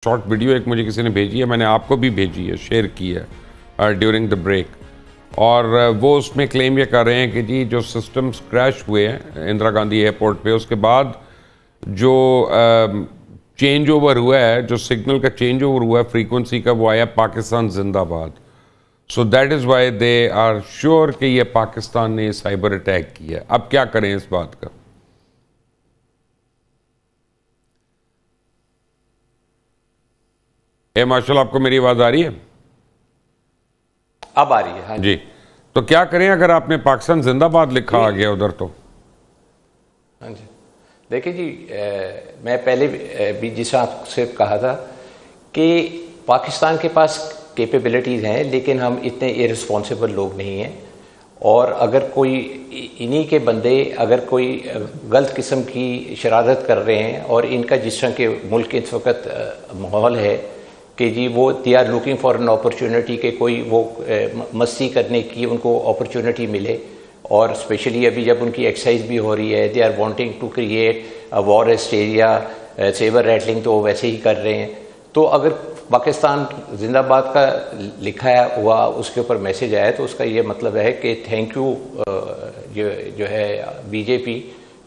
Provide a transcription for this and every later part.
Short video एक मुझे किसी ने भेजी है, मैंने आपको भी भेजी है, शेयर की है ड्यूरिंग द ब्रेक। और वो उसमें क्लेम ये कर रहे हैं कि जी जो सिस्टम्स क्रैश हुए हैं इंदिरा गांधी एयरपोर्ट पे, उसके बाद जो चेंज ओवर हुआ है, जो सिग्नल का चेंज ओवर हुआ है फ्रीक्वेंसी का, वो आया पाकिस्तान जिंदाबाद। So that is why they are sure कि ये पाकिस्तान ने साइबर अटैक किया। अब क्या करें इस बात का? मार्शल, आपको मेरी आवाज आ रही है? अब आ रही है। हाँ जी। तो क्या करें अगर आपने पाकिस्तान जिंदाबाद लिखा आ गया उधर? तो हाँ जी, देखिए जी, मैं पहले भी जिस आपसे कहा था कि पाकिस्तान के पास कैपेबिलिटीज़ हैं, लेकिन हम इतने इररिस्पॉन्सिबल लोग नहीं हैं। और अगर कोई इन्हीं के बंदे अगर कोई गलत किस्म की शरारत कर रहे हैं, और इनका जिस तरह के मुल्क इस वक्त माहौल है कि जी वो they are looking for an opportunity के कोई वो मस्ती करने की उनको अपॉर्चुनिटी मिले, और स्पेशली अभी जब उनकी एक्सरसाइज भी हो रही है, they are wanting to create a वॉरेस्ट एरिया, सेबर रैटलिंग तो वो वैसे ही कर रहे हैं। तो अगर पाकिस्तान जिंदाबाद का लिखा हुआ उसके ऊपर मैसेज आया, तो उसका ये मतलब है कि थैंक यू जो है बीजेपी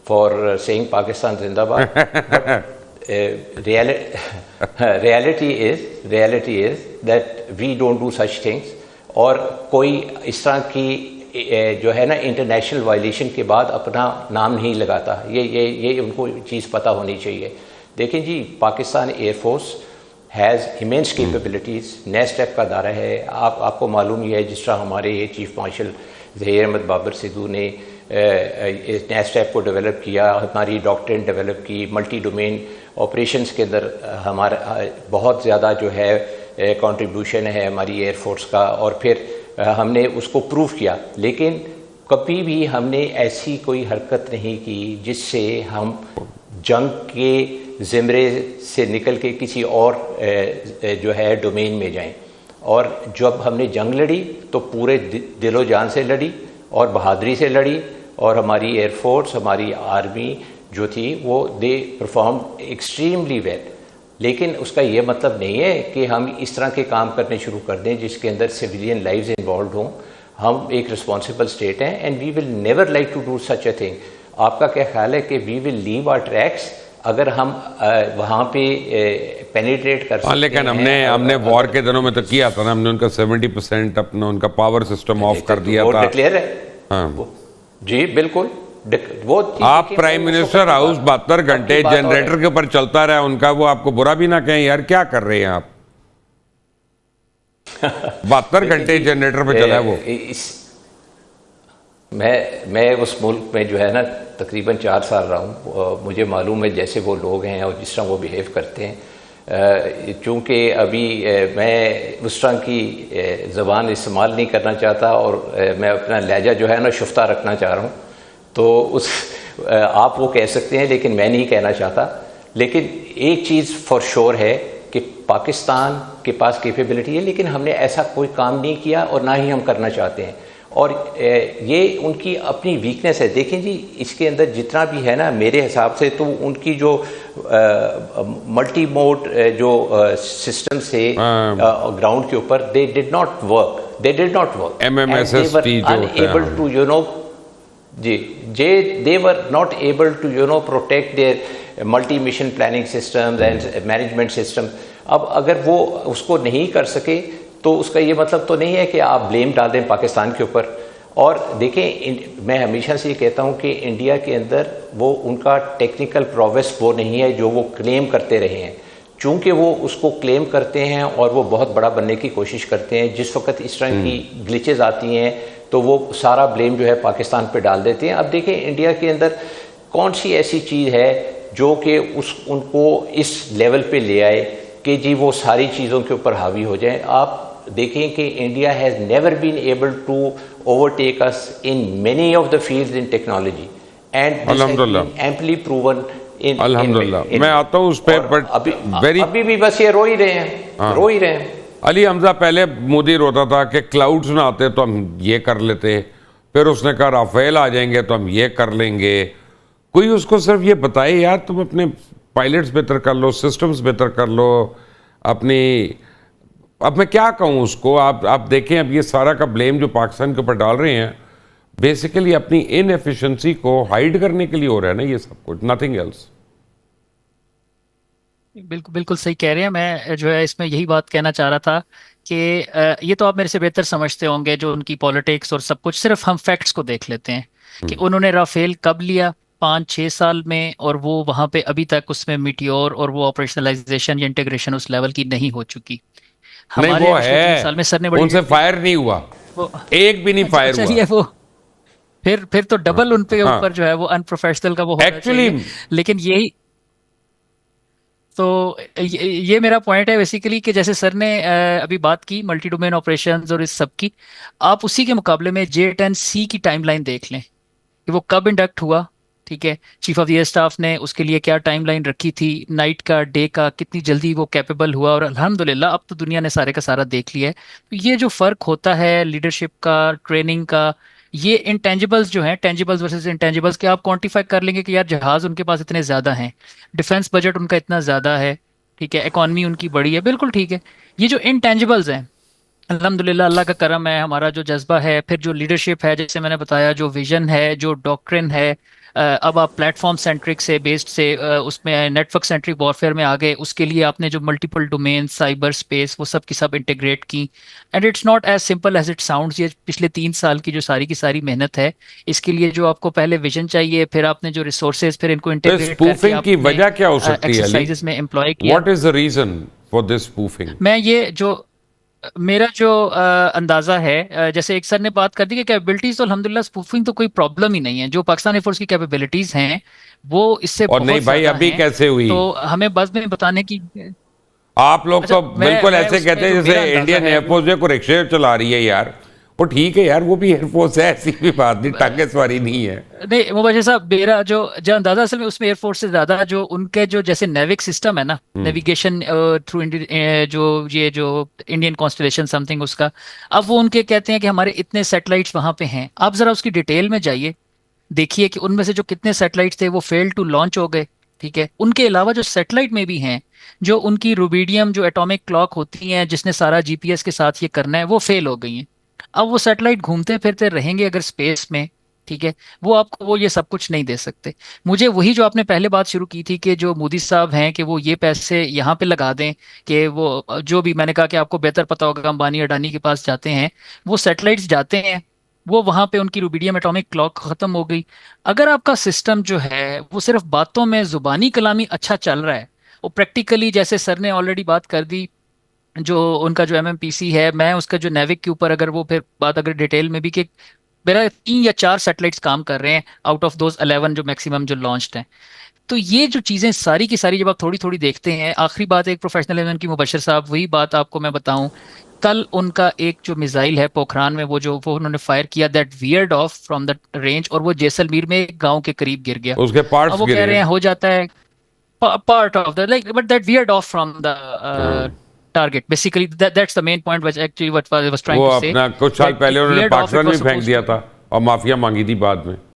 फॉर सेइंग पाकिस्तान जिंदाबाद। reality is that we don't do such things। और कोई इस तरह की जो है ना इंटरनेशनल वायलेशन के बाद अपना नाम नहीं लगाता। ये उनको चीज़ पता होनी चाहिए। देखें जी, Pakistan air force has immense capabilities. नेस्टैप का दायरा है, आपको मालूम ही है, जिस तरह हमारे चीफ मार्शल ज़हीर अहमद बाबर सिद्धू ने नेस्टैप को डेवलप किया, हमारी डॉक्ट्रिन डेवलप की, मल्टी डोमेन ऑपरेशंस के अंदर हमारा बहुत ज़्यादा जो है कंट्रीब्यूशन है हमारी एयरफोर्स का, और फिर हमने उसको प्रूव किया। लेकिन कभी भी हमने ऐसी कोई हरकत नहीं की जिससे हम जंग के ज़िमरे से निकल के किसी और जो है डोमेन में जाएं। और जब हमने जंग लड़ी तो पूरे दिलो जान से लड़ी और बहादुरी से लड़ी, और हमारी एयरफोर्स, हमारी आर्मी जो थी वो दे परफॉर्म एक्सट्रीमली वेल। लेकिन उसका ये मतलब नहीं है कि हम इस तरह के काम करने शुरू कर दें जिसके अंदर सिविलियन लाइव्स इन्वॉल्व हों। हम एक रिस्पॉन्सिबल स्टेट हैं and we will never like to do such a thing. आपका क्या ख्याल है कि we will leave our tracks अगर हम वहाँ पे पेनिट्रेट कर सकते हैं? लेकिन हमने वॉर के दिनों में तो किया था ना, हमने उनका 70% अपना उनका पावर सिस्टम ऑफ कर दिया था। डिक्लेयर है। हाँ जी बिल्कुल। वो आप प्राइम मिनिस्टर हाउस 72 घंटे जनरेटर के ऊपर चलता रहा उनका, वो आपको बुरा भी ना कहें यार क्या कर रहे हैं आप। 72 घंटे जनरेटर पे चला है वो। मैं उस मुल्क में जो है ना तकरीबन 4 साल रहा हूँ। मुझे मालूम है जैसे वो लोग हैं और जिस तरह वो बिहेव करते हैं। चूँकि अभी मैं उस तरह की ज़बान इस्तेमाल नहीं करना चाहता, और मैं अपना लहजा जो है ना शुफ्ता रखना चाह रहा हूँ, तो आप वो कह सकते हैं लेकिन मैं नहीं कहना चाहता। लेकिन एक चीज़ फॉर श्योर है कि पाकिस्तान के पास कैपेबिलिटी है, लेकिन हमने ऐसा कोई काम नहीं किया और ना ही हम करना चाहते हैं। और ये उनकी अपनी वीकनेस है। देखें जी, इसके अंदर जितना भी है ना, मेरे हिसाब से तो उनकी जो मल्टी मोड जो सिस्टम से ग्राउंड के ऊपर they did not work. MMSST unable to they were not able to protect their multi mission planning systems and management systems। अब अगर वो उसको नहीं कर सके तो उसका ये मतलब तो नहीं है कि आप ब्लेम डाल दें पाकिस्तान के ऊपर। और देखें, मैं हमेशा से ये कहता हूँ कि इंडिया के अंदर वो उनका टेक्निकल प्रोग्रेस वो नहीं है जो वो क्लेम करते रहे हैं। चूँकि वो उसको क्लेम करते हैं और वो बहुत बड़ा बनने की कोशिश करते हैं, जिस वक्त इस तरह की ग्लिचेस आती हैं तो वो सारा ब्लेम जो है पाकिस्तान पे डाल देते हैं। अब देखें, इंडिया के अंदर कौन सी ऐसी चीज़ है जो कि उनको इस लेवल पे ले आए कि जी वो सारी चीज़ों के ऊपर हावी हो जाएं। आप देखें कि India has never been able to overtake us in many of the fields in technology and amply proven in. अल्हम्दुलिल्लाह। मैं आता हूँ उस पर, बट अभी भी बस ये रो ही रहे हैं, रो ही रहे हैं। अली हमजा, पहले मोदी रोता था कि क्लाउड्स ना आते तो हम ये कर लेते, फिर उसने कहा राफेल आ जाएंगे तो हम ये कर लेंगे। कोई उसको सिर्फ ये बताए यार तुम अपने पायलट्स बेहतर कर लो, सिस्टम्स बेहतर कर लो, अपनी, अब मैं क्या कहूँ उसको, आप देखें अब ये सारा का ब्लेम जो पाकिस्तान के ऊपर डाल रहे हैं बेसिकली अपनी इनएफिशिएंसी को हाइड करने के लिए हो रहा है ना ये सब कुछ, नथिंग एल्स। बिल्कुल बिल्कुल सही कह रहे हैं। मैं जो है इसमें यही बात कहना चाह रहा था कि ये तो आप मेरे से बेहतर समझते होंगे जो उनकी पॉलिटिक्स और सब कुछ, सिर्फ हम फैक्ट्स को देख लेते हैं कि उन्होंने राफेल कब लिया, 5-6 साल में, और वो वहां पे अभी तक उसमें मिटियोर और वो ऑपरेशनलाइजेशन या इंटीग्रेशन उस लेवल की नहीं हो चुकी। नहीं हमारे वो यहाँ पिछले 3 साल है, में सर ने बड़ी उनसे फायर नहीं हुआ, वो एक भी नहीं अच्छा फायर हुआ। चलिए, वो फिर तो हाँ डबल उन पे हाँ, ऊपर जो है वो अनप्रोफेशनल का वो होना एक्चुअली चाहिए। लेकिन यही तो ये मेरा पॉइंट है बेसिकली कि जैसे सर ने अभी बात की मल्टी डोमेन ऑपरेशंस और इस सब की, आप उसी के मुकाबले में J10C की टाइमलाइन देख लें कि वो कब इंडक्ट हुआ। ठीक है, chief of the air staff ने उसके लिए क्या टाइमलाइन रखी थी, नाइट का, डे का, कितनी जल्दी वो कैपेबल हुआ, और अल्हम्दुलिल्लाह अब तो दुनिया ने सारे का सारा देख लिया है। तो ये जो फर्क होता है लीडरशिप का, ट्रेनिंग का, ये इंटेंजिबल्स जो हैं, टेंजिबल्स वर्सेस इंटेंजिबल्स के आप क्वांटिफाई कर लेंगे कि यार जहाज उनके पास इतने ज़्यादा हैं, डिफेंस बजट उनका इतना ज़्यादा है, ठीक है, इकॉनमी उनकी बड़ी है, बिल्कुल ठीक है। ये जो इंटेंजिबल्स हैं, अल्हम्दुलिल्लाह अल्लाह का करम है, हमारा जो जज्बा है, फिर जो लीडरशिप है, जैसे मैंने बताया, जो विजन है, जो डॉक्ट्रिन है, अब आप प्लेटफॉर्म सेंट्रिक से बेस्ड से उसमें नेटवर्क सेंट्रिक वॉरफेयर में आ गए, उसके लिए आपने जो मल्टीपल डोमेन, साइबर स्पेस, वो सब की सब इंटीग्रेट की। And it's not as simple as it sounds. ये पिछले 3 साल की जो सारी की सारी मेहनत है, इसके लिए जो आपको पहले विजन चाहिए, फिर आपने जो रिसोर्सेज, फिर इनको तो इंटीग्रेट करके स्पूफिंग की आपने वजह क्या हो सकती है अली? एक्सरसाइजेस में एम्प्लॉय किया। What is the reason for this spoofing? मैं ये जो मेरा जो अंदाजा है, जैसे एक सर ने बात कर दी कि कैपेबिलिटीज तो अल्हम्दुलिल्लाह स्पूफिंग तो कोई प्रॉब्लम ही नहीं है, जो पाकिस्तान एयरफोर्स की कैपेबिलिटीज हैं वो इससे और नहीं बहुत भाई, ज्यादा अभी हैं। कैसे हुई? तो हमें बस में बताने की, आप लोग अच्छा तो बिल्कुल मैं ऐसे उसमें कहते हैं जो जैसे मेरा अंदाजा इंडियन है वो, एयरफोर्स जो को रिक्शे चला रही है यार। वो ठीक है यार, वो भी एयरफोर्स है, ऐसी भी बात नहीं, टांगे सवारी नहीं है। नहीं मुबashir साहब, मेरा जो जो अंदाजा असल में उसमें एयरफोर्स से ज्यादा जो उनके जो जैसे नेविक सिस्टम है ना, नेविगेशन थ्रू जो ये जो इंडियन कॉन्स्टलेशन समथिंग उसका, अब वो उनके कहते हैं कि हमारे इतने सैटेलाइट्स वहां पे हैं। आप जरा उसकी डिटेल में जाइए, देखिए कि उनमें से जो कितने सैटेलाइट थे वो फेल टू लॉन्च हो गए। ठीक है, उनके अलावा जो सैटेलाइट में भी हैं, जो उनकी रुबिडियम जो एटॉमिक क्लॉक होती हैं जिसने सारा जीपीएस के साथ ये करना है, वो फेल हो गई हैं। अब वो सैटेलाइट घूमते फिरते रहेंगे अगर स्पेस में, ठीक है, वो आपको वो ये सब कुछ नहीं दे सकते। मुझे वही जो आपने पहले बात शुरू की थी कि जो मोदी साहब हैं कि वो ये पैसे यहाँ पे लगा दें, कि वो जो भी मैंने कहा कि आपको बेहतर पता होगा, अंबानी अडानी के पास जाते हैं, वो सैटेलाइट्स जाते हैं, वो वहां पे उनकी रुबिडियम एटॉमिक क्लॉक खत्म हो गई। अगर आपका सिस्टम जो है वो सिर्फ बातों में जुबानी कलामी अच्छा चल रहा है, वो प्रैक्टिकली जैसे सर ने ऑलरेडी बात कर दी, जो उनका जो एमएमपीसी है, मैं उसका जो नेविक के ऊपर अगर वो फिर बात अगर डिटेल में भी कि मेरा 3 या 4 सैटेलाइट्स काम कर रहे हैं आउट ऑफ दोज 11 जो मैक्सिमम जो लॉन्च्ड हैं। तो ये जो चीज़ें सारी की सारी जब आप थोड़ी थोड़ी देखते हैं, आखिरी बात एक प्रोफेशनल लेवल की, मुबशर साहब वही बात आपको मैं बताऊं, कल उनका एक जो मिसाइल है पोखरान में, वो उन्होंने फायर किया, that weird of from the range, और वो जैसलमेर में एक गांव के करीब गिर गया। उसके अब पार्ट्स वो कह गिरे रहे हैं हैं। हो जाता है part of the like, but that weird of from the हाँ। target basically, that's the main point which actually what I was trying वो to say, अपना कुछ साल that पहले it उन्होंने veered off, it Pakistan was में फेंक supposed दिया to, था और माफिया मांगी थी बाद में।